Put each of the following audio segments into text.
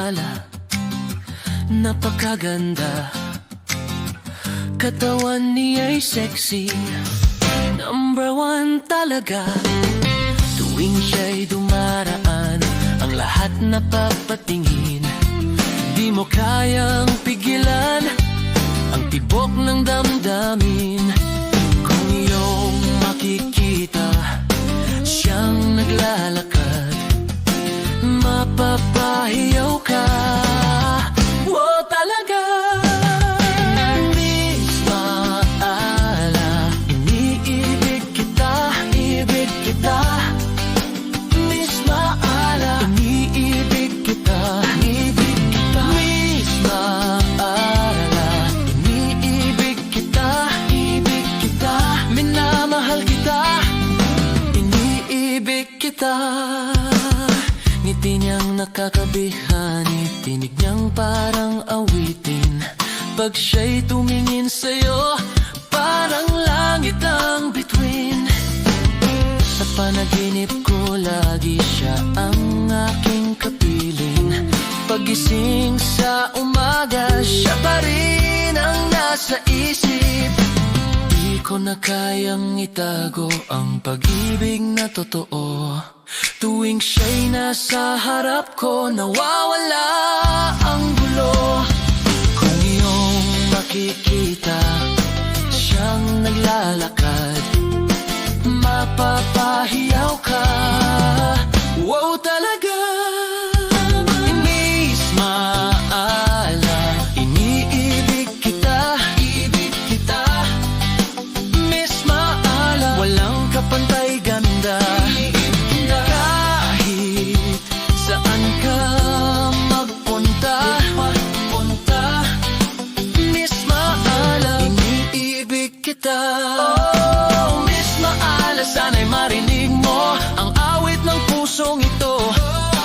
Maala, napakaganda, katawan niya'y sexy, number one talaga. Tuwing siya'y dumaraan, ang lahat napapatingin. Di mo kayang pigilan ang tibok ng damdamin. Kung iyong makikita siyang naglalakad, mapapahiyaw ka. Wow, talaga. Miss Maala, iniibig kita, ibig kita. Miss Maala, iniibig kita, ibig kita. Miss Maala, iniibig kita, ibig kita. Minamahal kita, iniibig kita. Ngiti niyang nakakabihani, tinig niyang parang awitin. Pag siya'y tumingin sa'yo, parang langit ang bituin. Sa panaginip ko, lagi siya ang aking kapiling. Pagising sa umaga, siya pa rin ang nasa isip. Di ko na kayang itago ang pag-ibig na totoo. Tuwing siya'y nasa harap ko, nawawala ang gulo. Kung iyong makikita siyang naglalakad, mapapahiyaw ka. Wow, talaga. Miss Maala, iniibig kita, ibig kita. Miss Maala, walang kapantay ganda. Oh, Miss Maala, sana'y marinig mo ang awit ng pusong ito.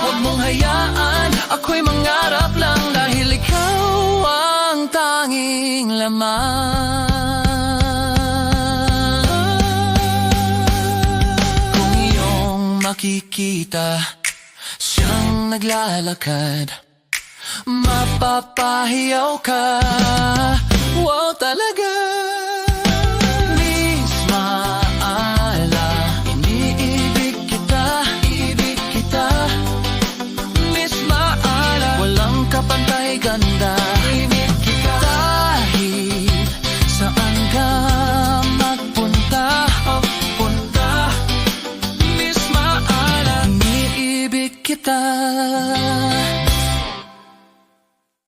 Huwag mong hayaan, ako'y mangarap lang, dahil ikaw ang tanging laman. Kung iyong makikita siyang naglalakad, mapapahiyaw ka. Wow, talaga. Kapantay ganda, ibig kita. Kahit saan ka magpunta, Miss Maala, iniibig kita.